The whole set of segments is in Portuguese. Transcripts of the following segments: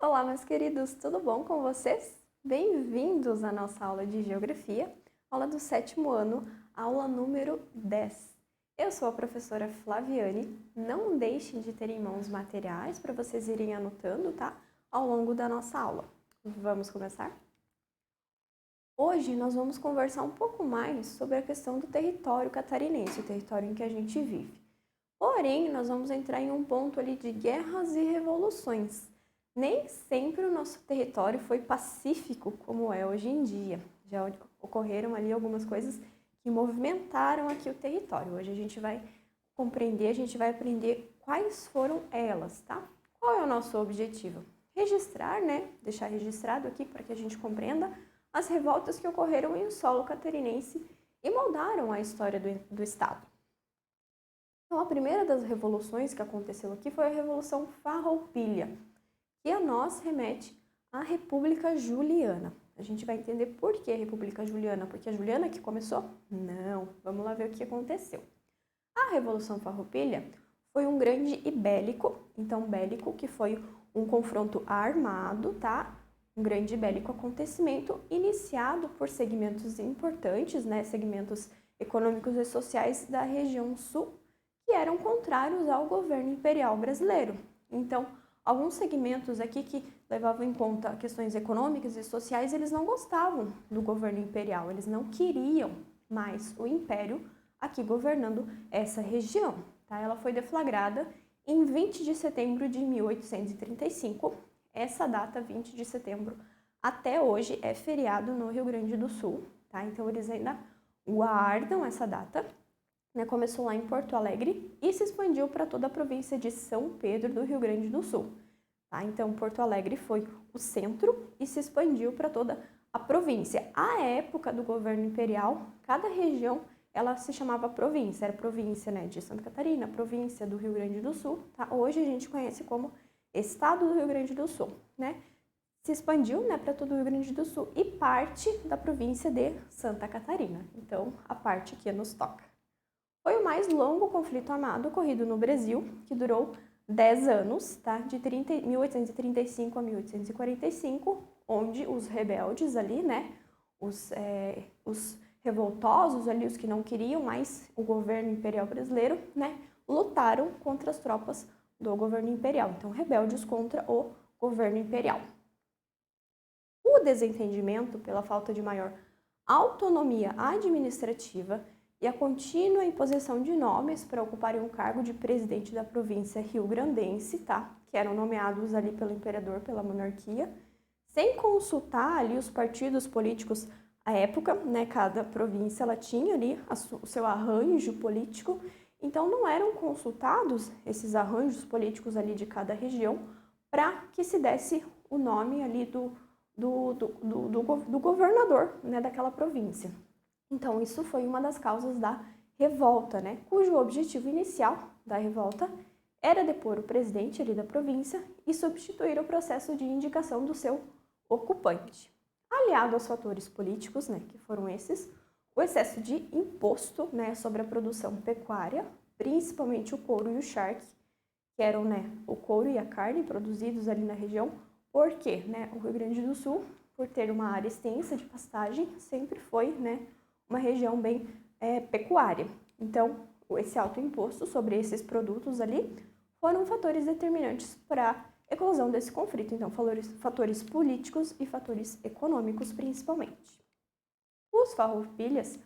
Olá, meus queridos, tudo bom com vocês? Bem-vindos à nossa aula de Geografia, aula do 7º ano, aula número 10. Eu sou a professora Flaviane, não deixem de ter em mãos materiais para vocês irem anotando, tá? Ao longo da nossa aula. Vamos começar? Hoje nós vamos conversar um pouco mais sobre a questão do território catarinense, o território em que a gente vive. Porém, nós vamos entrar em um ponto ali de guerras e revoluções. Nem sempre o nosso território foi pacífico como é hoje em dia. Já ocorreram ali algumas coisas que movimentaram aqui o território. Hoje a gente vai compreender, a gente vai aprender quais foram elas, tá? Qual é o nosso objetivo? Registrar, né? Deixar registrado aqui para que a gente compreenda as revoltas que ocorreram em solo catarinense e moldaram a história do estado. Então, a primeira das revoluções que aconteceu aqui foi a Revolução Farroupilha, que a nós remete à República Juliana. A gente vai entender por que a República Juliana, porque a Juliana que começou? Não, vamos lá ver o que aconteceu. A Revolução Farroupilha foi um grande e bélico, então bélico que foi um confronto armado, tá? Um grande e bélico acontecimento iniciado por segmentos importantes, né? Segmentos econômicos e sociais da região sul que eram contrários ao governo imperial brasileiro. Então, alguns segmentos aqui que levavam em conta questões econômicas e sociais, eles não gostavam do governo imperial, eles não queriam mais o império aqui governando essa região. Tá? Ela foi deflagrada em 20 de setembro de 1835. Essa data, 20 de setembro, até hoje é feriado no Rio Grande do Sul. Tá? Então, eles ainda guardam essa data. Começou lá em Porto Alegre e se expandiu para toda a província de São Pedro do Rio Grande do Sul. Tá? Então, Porto Alegre foi o centro e se expandiu para toda a província. À época do governo imperial, cada região ela se chamava província. Era província, né, de Santa Catarina, província do Rio Grande do Sul. Tá? Hoje a gente conhece como Estado do Rio Grande do Sul. Né? Se expandiu, né, para todo o Rio Grande do Sul e parte da província de Santa Catarina. Então, a parte que nos toca. Foi o mais longo conflito armado ocorrido no Brasil, que durou 10 anos, tá? De 1835 a 1845, onde os rebeldes ali, né? Os revoltosos ali, os que não queriam mais o governo imperial brasileiro, né? Lutaram contra as tropas do governo imperial. Então, rebeldes contra o governo imperial. O desentendimento pela falta de maior autonomia administrativa e a contínua imposição de nomes para ocuparem o cargo de presidente da província rio-grandense, tá? Que eram nomeados ali pelo imperador, pela monarquia, sem consultar ali os partidos políticos à época, né? Cada província ela tinha ali o seu arranjo político, então não eram consultados esses arranjos políticos ali de cada região para que se desse o nome ali do governador, né, daquela província. Então, isso foi uma das causas da revolta, né? Cujo objetivo inicial da revolta era depor o presidente ali da província e substituir o processo de indicação do seu ocupante. Aliado aos fatores políticos, né, que foram esses, o excesso de imposto, né, sobre a produção pecuária, principalmente o couro e o charque, que eram, né, o couro e a carne produzidos ali na região, porque, né, o Rio Grande do Sul, por ter uma área extensa de pastagem, sempre foi, né, uma região bem pecuária. Então, esse alto imposto sobre esses produtos ali foram fatores determinantes para a eclosão desse conflito. Então, fatores políticos e fatores econômicos, principalmente. Os farroupilhas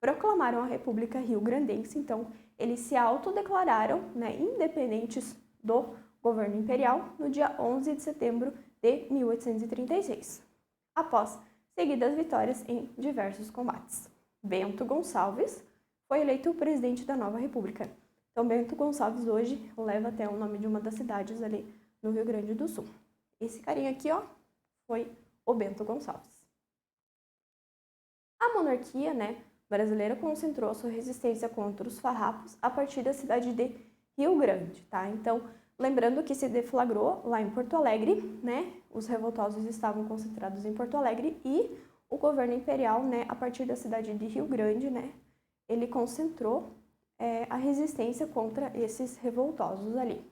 proclamaram a República Rio-Grandense, então, eles se autodeclararam, né, independentes do governo imperial no dia 11 de setembro de 1836, após seguidas vitórias em diversos combates. Bento Gonçalves foi eleito o presidente da nova república. Então, Bento Gonçalves hoje leva até o nome de uma das cidades ali no Rio Grande do Sul. Esse carinha aqui, ó, foi o Bento Gonçalves. A monarquia, né, brasileira concentrou sua resistência contra os farrapos a partir da cidade de Rio Grande, tá? Então, lembrando que se deflagrou lá em Porto Alegre, né? Os revoltosos estavam concentrados em Porto Alegre e o governo imperial, né, a partir da cidade de Rio Grande, né, ele concentrou a resistência contra esses revoltosos ali.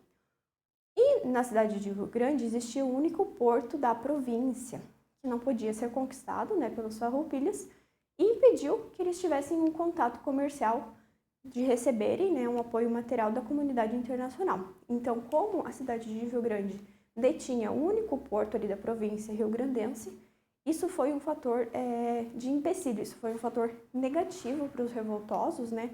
E na cidade de Rio Grande existia o único porto da província, que não podia ser conquistado, né, pelos farroupilhas, e impediu que eles tivessem um contato comercial de receberem, né, um apoio material da comunidade internacional. Então, como a cidade de Rio Grande detinha o único porto ali da província rio-grandense, isso foi um fator de empecilho, isso foi um fator negativo para os revoltosos, né,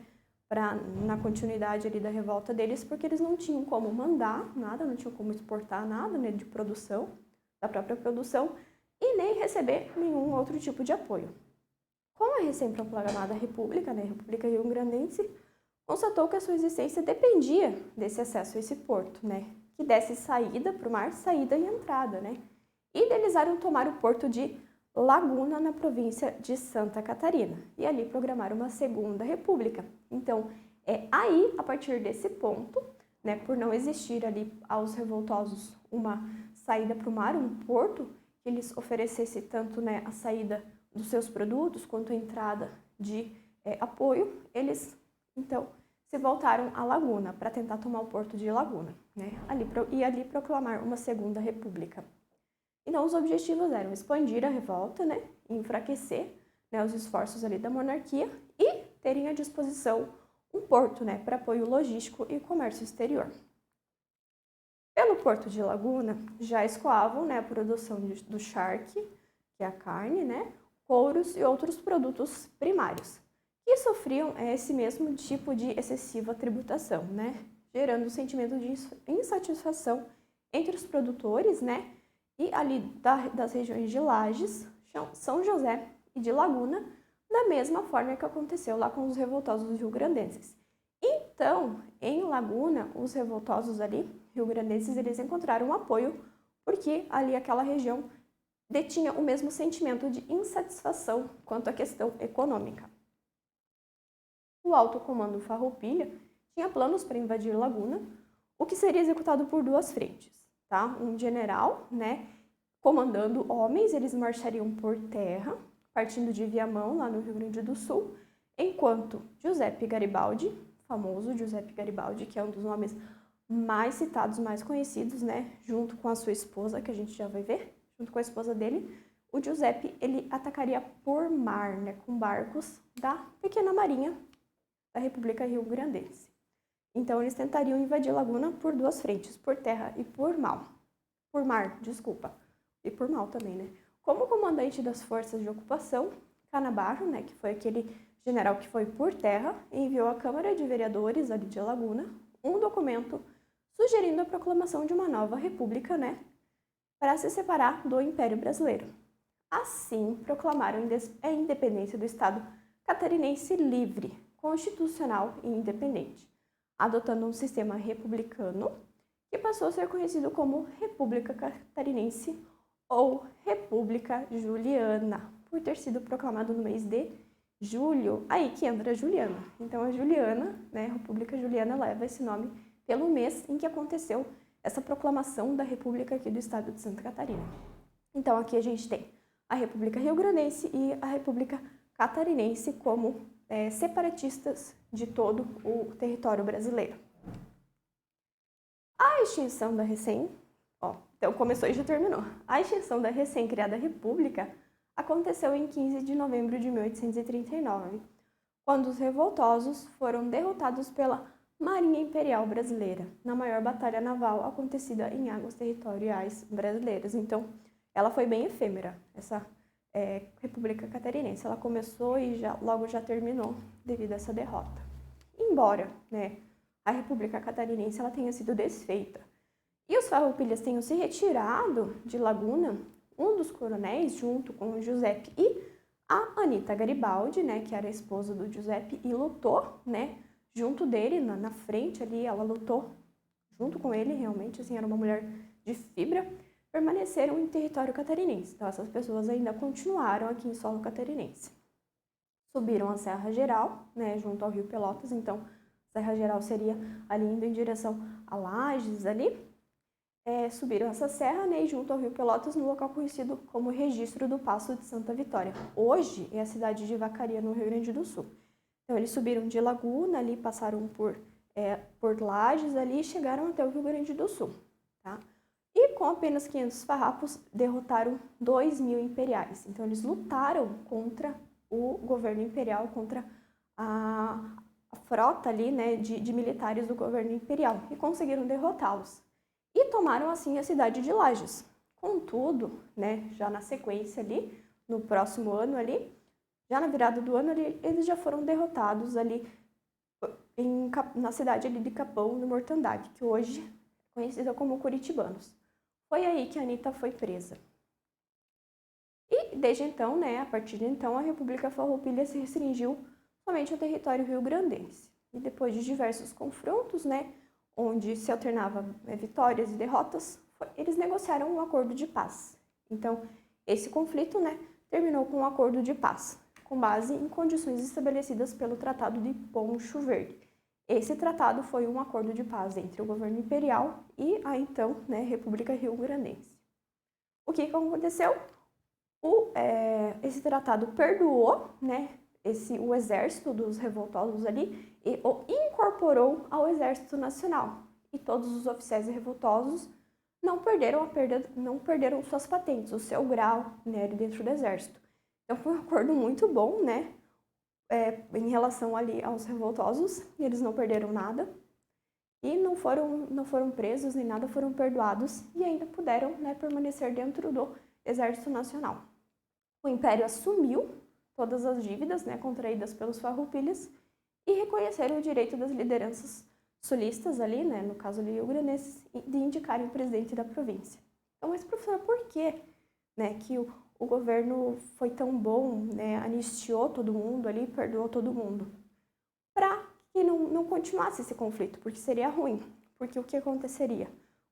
na continuidade ali da revolta deles, porque eles não tinham como mandar nada, não tinham como exportar nada, né, de produção, da própria produção, e nem receber nenhum outro tipo de apoio. Com a recém-proclamada República, né, República Rio-Grandense, constatou que a sua existência dependia desse acesso a esse porto, né, que desse saída para o mar, saída e entrada, né, e idealizaram tomar o porto de Laguna, na província de Santa Catarina, e ali programaram uma segunda república. Então, é aí, a partir desse ponto, né, por não existir ali aos revoltosos uma saída para o mar, um porto que lhes oferecesse tanto, né, a saída dos seus produtos quanto a entrada de apoio, eles, então, se voltaram à Laguna para tentar tomar o porto de Laguna, né, e ali proclamar uma segunda república. Então, os objetivos eram expandir a revolta, né, enfraquecer, né, os esforços ali da monarquia e terem à disposição um porto, né, para apoio logístico e comércio exterior. Pelo porto de Laguna, já escoavam, né, a produção do charque, que é a carne, né, couros e outros produtos primários, que sofriam esse mesmo tipo de excessiva tributação, né, gerando um sentimento de insatisfação entre os produtores, né, e ali das regiões de Lages, São José e de Laguna, da mesma forma que aconteceu lá com os revoltosos rio-grandenses. Então, em Laguna, os revoltosos ali, rio-grandenses, eles encontraram apoio porque ali aquela região detinha o mesmo sentimento de insatisfação quanto à questão econômica. O alto comando Farroupilha tinha planos para invadir Laguna, o que seria executado por duas frentes. Tá? Um general, né, comandando homens, eles marchariam por terra, partindo de Viamão, lá no Rio Grande do Sul, enquanto Giuseppe Garibaldi, famoso Giuseppe Garibaldi, que é um dos nomes mais citados, mais conhecidos, né, junto com a sua esposa, que a gente já vai ver, junto com a esposa dele, o Giuseppe, ele atacaria por mar, né, com barcos da pequena marinha da República Rio-Grandense. Então, eles tentariam invadir Laguna por duas frentes, por terra e por mar. Por mar, desculpa. E por mar também, né? Como comandante das forças de ocupação, Canabarro, né, que foi aquele general que foi por terra, enviou à Câmara de Vereadores ali de Laguna um documento sugerindo a proclamação de uma nova república, né, para se separar do Império Brasileiro. Assim, proclamaram a independência do Estado catarinense livre, constitucional e independente, adotando um sistema republicano que passou a ser conhecido como República Catarinense ou República Juliana, por ter sido proclamado no mês de julho, aí que entra a Juliana. Então a Juliana, né, República Juliana, leva esse nome pelo mês em que aconteceu essa proclamação da República aqui do estado de Santa Catarina. Então aqui a gente tem a República Rio-Grandense e a República Catarinense como separatistas de todo o território brasileiro. A extinção da então começou e já terminou. A extinção da recém-criada República aconteceu em 15 de novembro de 1839, quando os revoltosos foram derrotados pela Marinha Imperial Brasileira, na maior batalha naval acontecida em águas territoriais brasileiras. Então, ela foi bem efêmera, essa República Catarinense. Ela começou e logo já terminou devido a essa derrota. Embora, né, a República Catarinense ela tenha sido desfeita e os farroupilhas tenham se retirado de Laguna, um dos coronéis, junto com o Giuseppe e a Anita Garibaldi, né, que era a esposa do Giuseppe, e lutou, né, junto dele, na frente ali, ela lutou junto com ele, realmente, assim, era uma mulher de fibra, permaneceram em território catarinense. Então, essas pessoas ainda continuaram aqui em solo catarinense. Subiram a Serra Geral, né, junto ao Rio Pelotas, então, Serra Geral seria ali indo em direção a Lages, ali. Subiram essa serra, né, e junto ao Rio Pelotas, no local conhecido como Registro do Passo de Santa Vitória. Hoje é a cidade de Vacaria, no Rio Grande do Sul. Então, eles subiram de Laguna, ali passaram por Lages, ali e chegaram até o Rio Grande do Sul. tá? E com apenas 500 farrapos, derrotaram 2.000 imperiais. Então, eles lutaram contra o governo imperial, contra a frota ali, né, de militares do governo imperial, e conseguiram derrotá-los. E tomaram, assim, a cidade de Lages. Contudo, né, já na sequência ali, no próximo ano ali, já na virada do ano ali, eles já foram derrotados ali na cidade ali de Capão do Mortandade, que hoje é conhecida como Curitibanos. Foi aí que a Anitta foi presa. E desde então, né, a partir de então, a República Farroupilha se restringiu somente ao território rio-grandense. E depois de diversos confrontos, né, onde se alternava vitórias e derrotas, eles negociaram um acordo de paz. Então, esse conflito, né, terminou com um acordo de paz, com base em condições estabelecidas pelo Tratado de Poncho Verde. Esse tratado foi um acordo de paz entre o governo imperial e a então, né, República Rio-Grandense. O que aconteceu? Esse tratado perdoou, né, o exército dos revoltosos ali e o incorporou ao Exército Nacional. E todos os oficiais revoltosos não perderam suas patentes, o seu grau, né, dentro do exército. Então foi um acordo muito bom, né, em relação ali aos revoltosos, e eles não perderam nada e não foram presos nem nada, foram perdoados e ainda puderam, né, permanecer dentro do Exército Nacional. O Império assumiu todas as dívidas, né, contraídas pelos farroupilhas e reconheceram o direito das lideranças sulistas ali, né, no caso ali rio-grandenses, de indicarem o presidente da província. Então, mas professora, por que, né, que o governo foi tão bom, né, anistiou todo mundo ali, perdoou todo mundo? Para que não continuasse esse conflito, porque seria ruim. Porque o que aconteceria?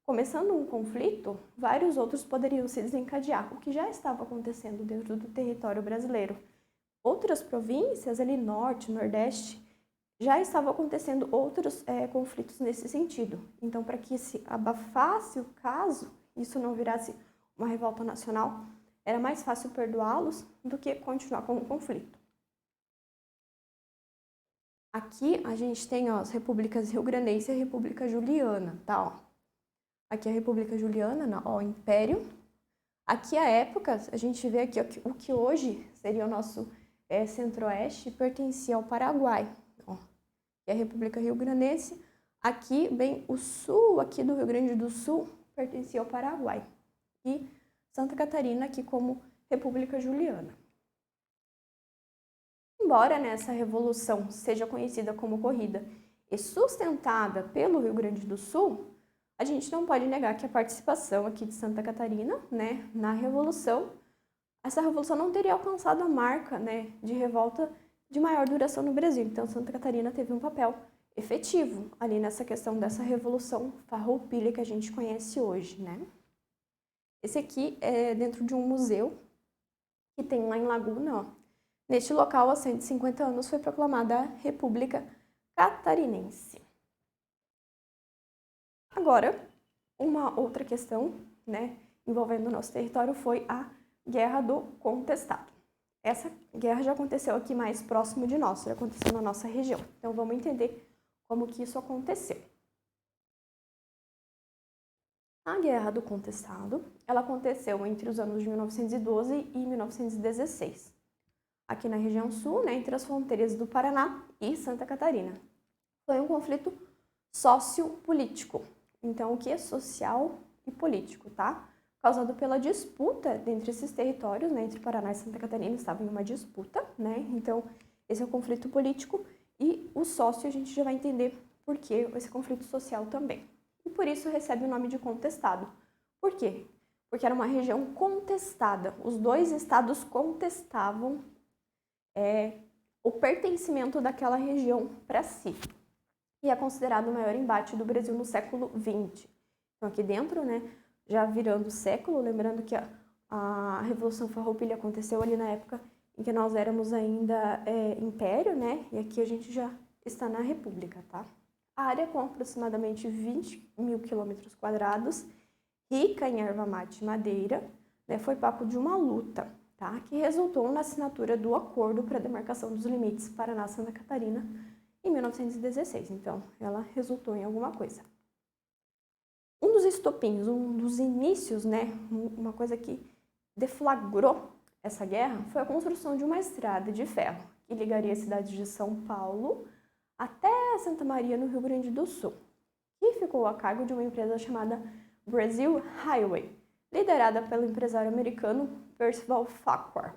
Começando um conflito, vários outros poderiam se desencadear, o que já estava acontecendo dentro do território brasileiro. Outras províncias, ali norte, nordeste, já estavam acontecendo outros conflitos nesse sentido. Então, para que se abafasse o caso, isso não virasse uma revolta nacional, era mais fácil perdoá-los do que continuar com o conflito. Aqui a gente tem as repúblicas rio-grandense e a República Juliana, tá? Ó. Aqui a República Juliana, ó, Império. Aqui a época, a gente vê aqui ó, o que hoje seria o nosso centro-oeste, pertencia ao Paraguai. Ó. E a República Rio-Grandense, aqui bem o sul aqui do Rio Grande do Sul, pertencia ao Paraguai. E Santa Catarina aqui como República Juliana. Embora essa revolução seja conhecida como ocorrida e sustentada pelo Rio Grande do Sul, a gente não pode negar que a participação aqui de Santa Catarina, né, na revolução, essa revolução não teria alcançado a marca, né, de revolta de maior duração no Brasil. Então, Santa Catarina teve um papel efetivo ali nessa questão dessa revolução farroupilha que a gente conhece hoje, né? Esse aqui é dentro de um museu que tem lá em Laguna, ó. Neste local, há 150 anos, foi proclamada a República Catarinense. Agora, uma outra questão, né, envolvendo o nosso território foi a Guerra do Contestado. Essa guerra já aconteceu aqui mais próximo de nós, já aconteceu na nossa região. Então, vamos entender como que isso aconteceu. A Guerra do Contestado, ela aconteceu entre os anos de 1912 e 1916. Aqui na região sul, né, entre as fronteiras do Paraná e Santa Catarina. Foi um conflito sociopolítico. Então, o que é social e político, tá? Causado pela disputa entre esses territórios, né, entre Paraná e Santa Catarina, estava em uma disputa, né? Então, esse é o conflito político e o sócio a gente já vai entender por que esse conflito social também. E por isso recebe o nome de contestado. Por quê? Porque era uma região contestada. Os dois estados contestavam o pertencimento daquela região para si. E é considerado o maior embate do Brasil no século XX. Então, aqui dentro, né, já virando século, lembrando que a Revolução Farroupilha aconteceu ali na época em que nós éramos ainda império, né, e aqui a gente já está na República, tá? A área com aproximadamente 20.000 quilômetros quadrados, rica em erva mate e madeira, né, foi papo de uma luta, tá? Que resultou na assinatura do Acordo para a Demarcação dos Limites Paraná-Santa Catarina em 1916. Então, ela resultou em alguma coisa. Um dos dos estopins, um dos inícios, né, uma coisa que deflagrou essa guerra foi a construção de uma estrada de ferro que ligaria a cidade de São Paulo até Santa Maria, no Rio Grande do Sul, e ficou a cargo de uma empresa chamada Brazil Highway, liderada pelo empresário americano Percival Farquhar.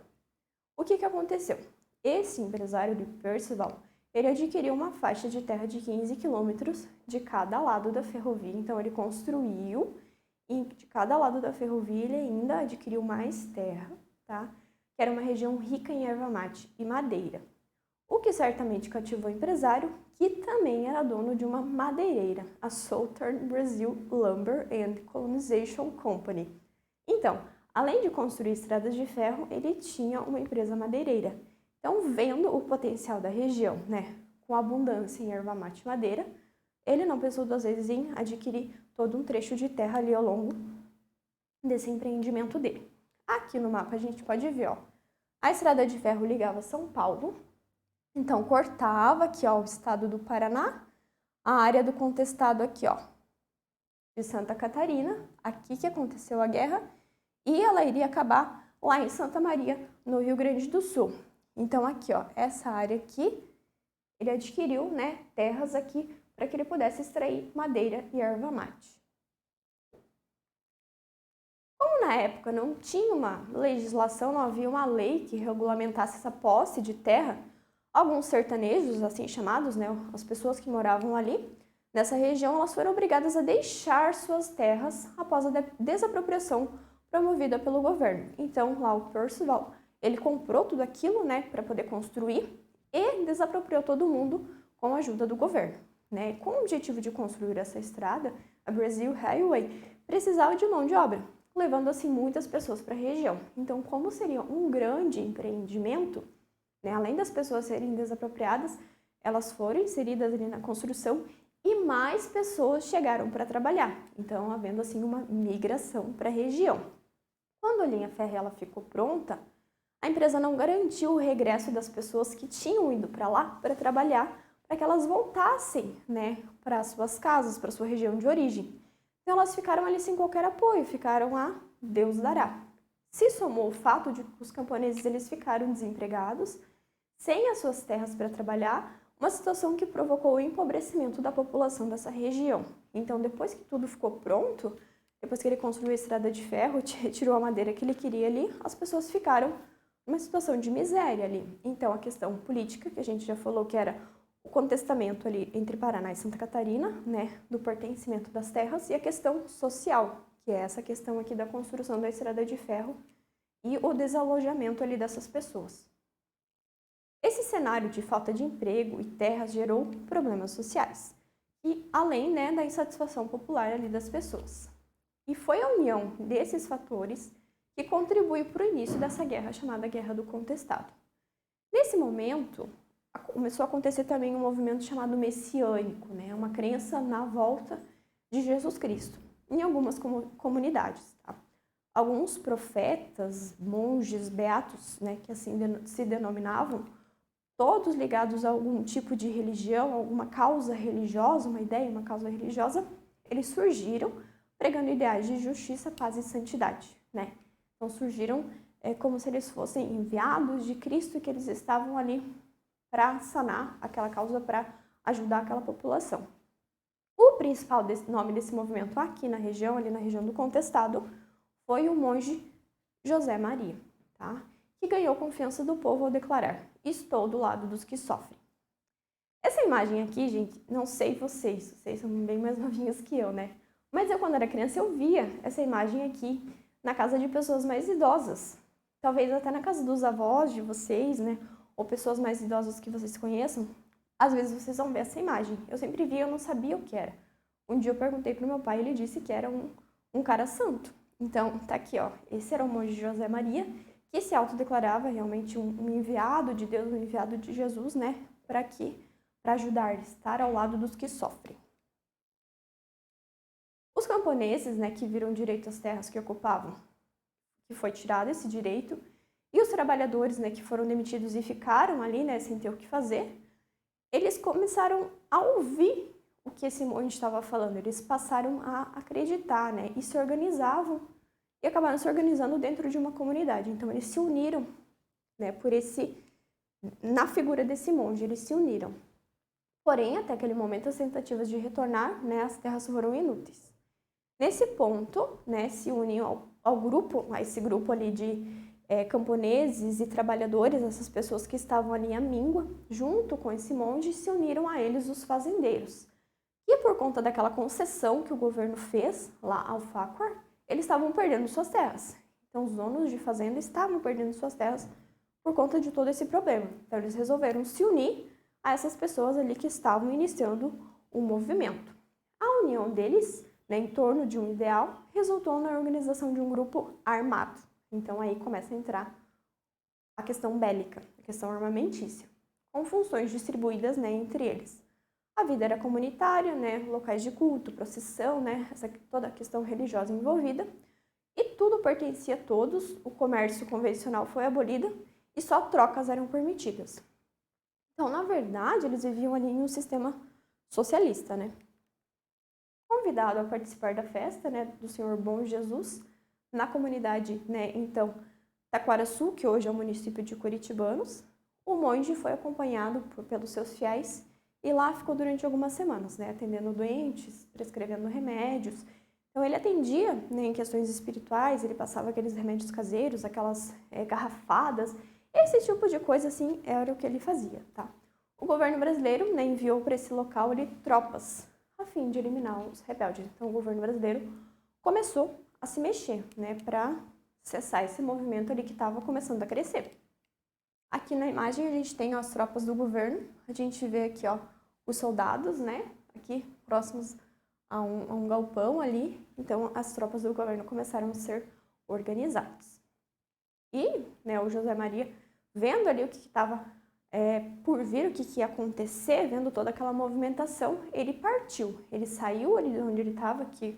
O que aconteceu? Esse empresário de Percival, ele adquiriu uma faixa de terra de 15 quilômetros de cada lado da ferrovia, então ele construiu, e de cada lado da ferrovia ele ainda adquiriu mais terra, tá? Que era uma região rica em erva mate e madeira, o que certamente cativou o empresário, que também era dono de uma madeireira, a Southern Brazil Lumber and Colonization Company. Então, além de construir estradas de ferro, ele tinha uma empresa madeireira. Então, vendo o potencial da região, né, com abundância em erva mate e madeira, ele não pensou duas vezes em adquirir todo um trecho de terra ali ao longo desse empreendimento dele. Aqui no mapa a gente pode ver, ó, a estrada de ferro ligava São Paulo, então cortava aqui, ó, o estado do Paraná, a área do contestado aqui, ó, de Santa Catarina, aqui que aconteceu a guerra, e ela iria acabar lá em Santa Maria, no Rio Grande do Sul. Então aqui, ó, essa área aqui, ele adquiriu, né, terras aqui para que ele pudesse extrair madeira e erva mate. Como na época não tinha uma legislação, não havia uma lei que regulamentasse essa posse de terra, alguns sertanejos, assim chamados, né, as pessoas que moravam ali, nessa região, elas foram obrigadas a deixar suas terras após a desapropriação promovida pelo governo. Então, lá o Percival, ele comprou tudo aquilo, né, para poder construir e desapropriou todo mundo com a ajuda do governo, né? Com o objetivo de construir essa estrada, a Brazil Highway precisava de mão de obra, levando assim muitas pessoas para a região. Então, como seria um grande empreendimento, né, além das pessoas serem desapropriadas, elas foram inseridas ali na construção e mais pessoas chegaram para trabalhar. Então, havendo assim uma migração para a região. Quando a linha férrea ela ficou pronta, a empresa não garantiu o regresso das pessoas que tinham ido para lá para trabalhar, para que elas voltassem, né, para suas casas, para sua região de origem. Então elas ficaram ali sem qualquer apoio, ficaram a Deus dará. Se somou o fato de que os camponeses eles ficaram desempregados, sem as suas terras para trabalhar, uma situação que provocou o empobrecimento da população dessa região. Então, depois que tudo ficou pronto, depois que ele construiu a estrada de ferro, tirou a madeira que ele queria ali, as pessoas ficaram numa situação de miséria ali. Então, a questão política, que a gente já falou que era o contestamento ali entre Paraná e Santa Catarina, né, do pertencimento das terras, e a questão social, que é essa questão aqui da construção da estrada de ferro e o desalojamento ali dessas pessoas. Esse cenário de falta de emprego e terras gerou problemas sociais, e além, né, da insatisfação popular ali das pessoas. E foi a união desses fatores que contribui para o início dessa guerra chamada Guerra do Contestado. Nesse momento, começou a acontecer também um movimento chamado messiânico, né, uma crença na volta de Jesus Cristo, em algumas comunidades. Tá? Alguns profetas, monges, beatos, né, que assim se denominavam, todos ligados a algum tipo de religião, alguma causa religiosa, uma ideia, uma causa religiosa, eles surgiram pregando ideais de justiça, paz e santidade, né? Então surgiram como se eles fossem enviados de Cristo e que eles estavam ali para sanar aquela causa, para ajudar aquela população. O principal nome desse movimento aqui na região, ali na região do Contestado, foi o monge José Maria, tá? Que ganhou confiança do povo ao declarar: estou do lado dos que sofrem. Essa imagem aqui, gente, não sei vocês são bem mais novinhos que eu, né? Mas eu, quando era criança, eu via essa imagem aqui na casa de pessoas mais idosas. Talvez até na casa dos avós de vocês, né? Ou pessoas mais idosas que vocês conheçam. Às vezes vocês vão ver essa imagem. Eu sempre via, eu não sabia o que era. Um dia eu perguntei para o meu pai, ele disse que era um cara santo. Então, tá aqui, ó. Esse era o monge José Maria, que se autodeclarava realmente um enviado de Deus, um enviado de Jesus, né, para ajudar, estar ao lado dos que sofrem. Os camponeses, né, que viram direito às terras que ocupavam, que foi tirado esse direito, e os trabalhadores, né, que foram demitidos e ficaram ali, né, sem ter o que fazer, eles começaram a ouvir o que esse monge estava falando? Eles passaram a acreditar, né? E se organizavam e acabaram se organizando dentro de uma comunidade. Então, eles se uniram, né? Na figura desse monge, eles se uniram. Porém, até aquele momento, as tentativas de retornar, né, às terras foram inúteis. Nesse ponto, né, se unem ao grupo, a esse grupo ali de camponeses e trabalhadores, essas pessoas que estavam ali à míngua, junto com esse monge, se uniram a eles os fazendeiros. E por conta daquela concessão que o governo fez lá ao Farquhar, eles estavam perdendo suas terras. Então, os donos de fazenda estavam perdendo suas terras por conta de todo esse problema. Então, eles resolveram se unir a essas pessoas ali que estavam iniciando o movimento. A união deles, né, em torno de um ideal, resultou na organização de um grupo armado. Então, aí começa a entrar a questão bélica, a questão armamentícia, com funções distribuídas, né, entre eles. A vida era comunitária, né, locais de culto, procissão, né, toda a questão religiosa envolvida, e tudo pertencia a todos, o comércio convencional foi abolido e só trocas eram permitidas. Então, na verdade, eles viviam ali em um sistema socialista, né? Convidado a participar da festa, né, do Senhor Bom Jesus, na comunidade, né, então, Taquaraçu, que hoje é o município de Curitibanos, o monge foi acompanhado pelos seus fiéis e lá ficou durante algumas semanas, né, atendendo doentes, prescrevendo remédios. Então, ele atendia, né, em questões espirituais, ele passava aqueles remédios caseiros, aquelas garrafadas, esse tipo de coisa, assim, era o que ele fazia, tá? O governo brasileiro, né, enviou para esse local ali tropas a fim de eliminar os rebeldes. Então, o governo brasileiro começou a se mexer, né, para cessar esse movimento ali que estava começando a crescer. Aqui na imagem a gente tem as tropas do governo, a gente vê aqui, ó, os soldados, né, aqui próximos a um galpão ali. Então, as tropas do governo começaram a ser organizadas. E, né, o José Maria, vendo ali o que estava por vir, o que ia acontecer, vendo toda aquela movimentação, ele partiu. Ele saiu ali de onde ele estava, que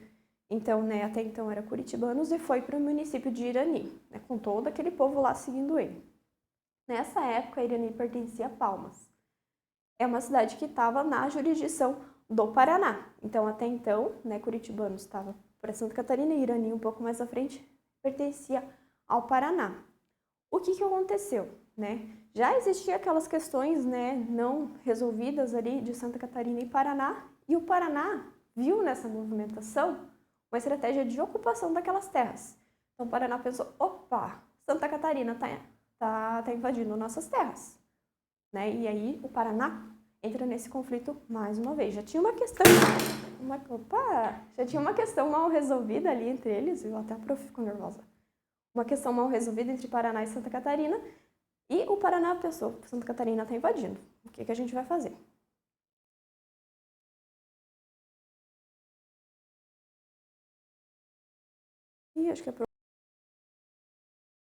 então, né, até então era Curitibanos, e foi para o município de Irani, né, com todo aquele povo lá seguindo ele. Nessa época, Irani pertencia a Palmas. É uma cidade que estava na jurisdição do Paraná. Então, até então, né, Curitibanos estava para Santa Catarina e Irani um pouco mais à frente pertencia ao Paraná. O que aconteceu, né? Já existiam aquelas questões, né, não resolvidas ali de Santa Catarina e Paraná, e o Paraná viu nessa movimentação uma estratégia de ocupação daquelas terras. Então, o Paraná pensou, opa, Santa Catarina tá invadindo nossas terras, né? E aí, o Paraná entra nesse conflito mais uma vez. Já tinha uma questão mal resolvida ali entre eles, viu? Até a prof ficou nervosa. Uma questão mal resolvida entre Paraná e Santa Catarina, e o Paraná pensou, Santa Catarina está invadindo, o que a gente vai fazer? E acho que o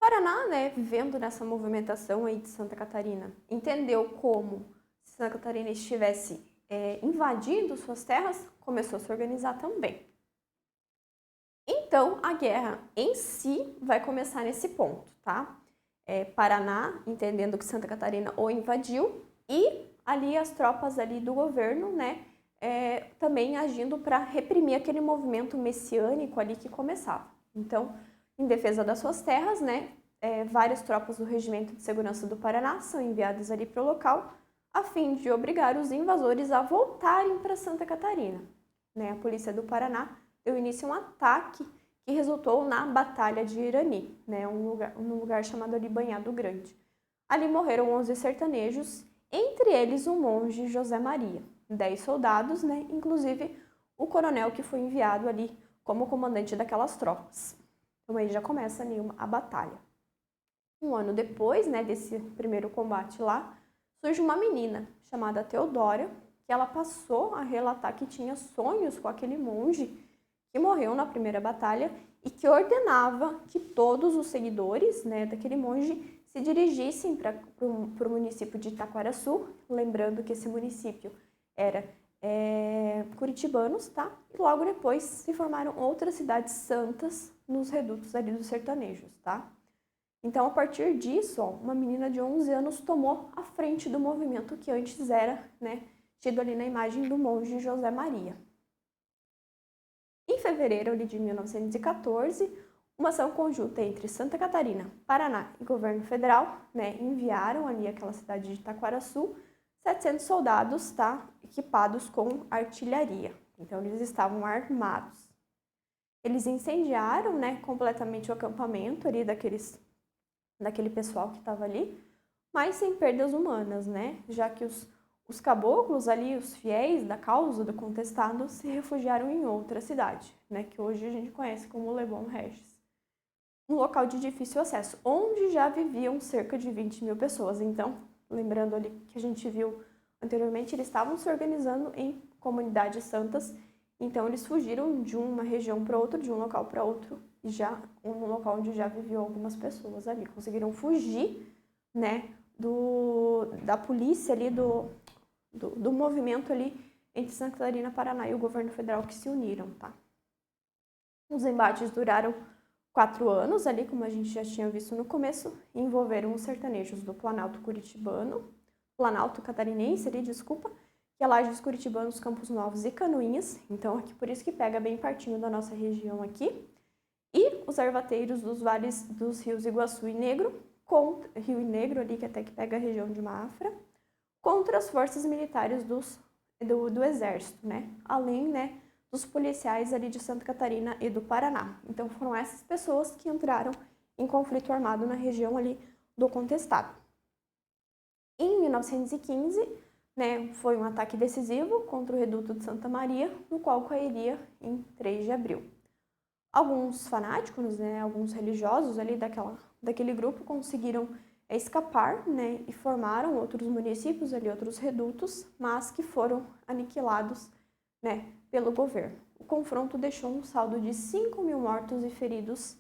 Paraná, né, vivendo nessa movimentação aí de Santa Catarina, entendeu como se Santa Catarina estivesse invadindo suas terras, começou a se organizar também. Então, a guerra em si vai começar nesse ponto, tá? Paraná, entendendo que Santa Catarina o invadiu, e ali as tropas ali do governo, né, também agindo para reprimir aquele movimento messiânico ali que começava. Então, em defesa das suas terras, né, várias tropas do Regimento de Segurança do Paraná são enviadas ali para o local, a fim de obrigar os invasores a voltarem para Santa Catarina. Né, a polícia do Paraná deu início a um ataque que resultou na Batalha de Irani, né, um lugar chamado ali Banhado Grande. Ali morreram 11 sertanejos, entre eles o monge José Maria, 10 soldados, né, inclusive o coronel que foi enviado ali como comandante daquelas tropas. Então aí já começa ali a batalha. Um ano depois, né, desse primeiro combate lá, surge uma menina chamada Teodora, que ela passou a relatar que tinha sonhos com aquele monge que morreu na primeira batalha e que ordenava que todos os seguidores, né, daquele monge se dirigissem para o município de Taquaraçu, lembrando que esse município era Curitibanos, tá? E logo depois se formaram outras cidades santas nos redutos ali dos sertanejos, tá? Então, a partir disso, ó, uma menina de 11 anos tomou a frente do movimento que antes era, né, tido ali na imagem do monge José Maria. Em fevereiro ali de 1914, uma ação conjunta entre Santa Catarina, Paraná e governo federal, né, enviaram ali àquela cidade de Taquaraçu 700 soldados, tá, equipados com artilharia. Então, eles estavam armados. Eles incendiaram, né, completamente o acampamento ali daquele pessoal que estava ali, mas sem perdas humanas, né, já que os caboclos ali, os fiéis da causa do contestado, se refugiaram em outra cidade, né, que hoje a gente conhece como Lebon Regis. Um local de difícil acesso, onde já viviam cerca de 20 mil pessoas. Então, lembrando ali que a gente viu anteriormente, eles estavam se organizando em comunidades santas, então eles fugiram de uma região para outra, de um local para outro, e já um local onde já viviam algumas pessoas ali. Conseguiram fugir, né, da polícia ali, do movimento ali entre Santa Catarina, Paraná e o governo federal que se uniram, tá? Os embates duraram 4 anos ali, como a gente já tinha visto no começo, envolveram os sertanejos do Planalto Catarinense ali, desculpa, que é Lajes, Curitibanos, Campos Novos e Canoinhas, então aqui por isso que pega bem pertinho da nossa região aqui, e os arvateiros dos vales dos rios Iguaçu e Negro, Rio e Negro ali, que até que pega a região de Mafra, contra as forças militares do Exército, né, além, né, dos policiais ali de Santa Catarina e do Paraná. Então foram essas pessoas que entraram em conflito armado na região ali do contestado. Em 1915, né, foi um ataque decisivo contra o reduto de Santa Maria, no qual cairia em 3 de abril. Alguns fanáticos, né, alguns religiosos ali daquele grupo conseguiram escapar, né, e formaram outros municípios ali, outros redutos, mas que foram aniquilados, né, pelo governo. O confronto deixou um saldo de 5 mil mortos e feridos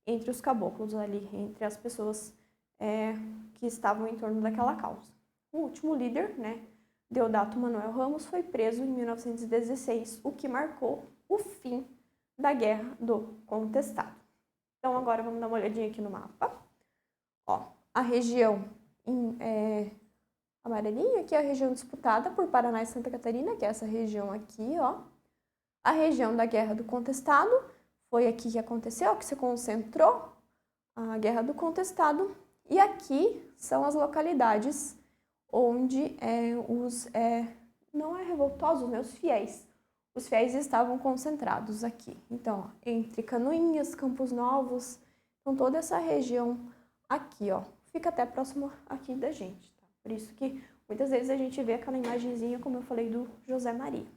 entre os caboclos ali, entre as pessoas que estavam em torno daquela causa. O último líder, né, Deodato Manuel Ramos, foi preso em 1916, o que marcou o fim da Guerra do Contestado. Então agora vamos dar uma olhadinha aqui no mapa. Ó, a região amarelinha aqui é a região disputada por Paraná e Santa Catarina, que é essa região aqui, ó. A região da Guerra do Contestado foi aqui que aconteceu, que se concentrou a Guerra do Contestado. E aqui são as localidades onde não é revoltosos, né, os fiéis. Os fiéis estavam concentrados aqui. Então, ó, entre Canoinhas, Campos Novos, então toda essa região aqui, ó, fica até próximo aqui da gente, tá? Por isso que muitas vezes a gente vê aquela imagenzinha, como eu falei, do José Maria.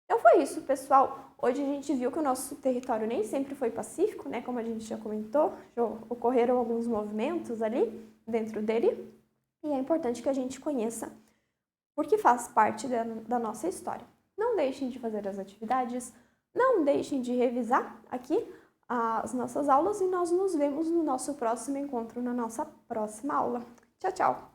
Então foi isso, pessoal. Hoje a gente viu que o nosso território nem sempre foi pacífico, né? Como a gente já comentou, já ocorreram alguns movimentos ali dentro dele. E é importante que a gente conheça, porque faz parte da nossa história. Não deixem de fazer as atividades, não deixem de revisar aqui as nossas aulas e nós nos vemos no nosso próximo encontro, na nossa próxima aula. Tchau, tchau!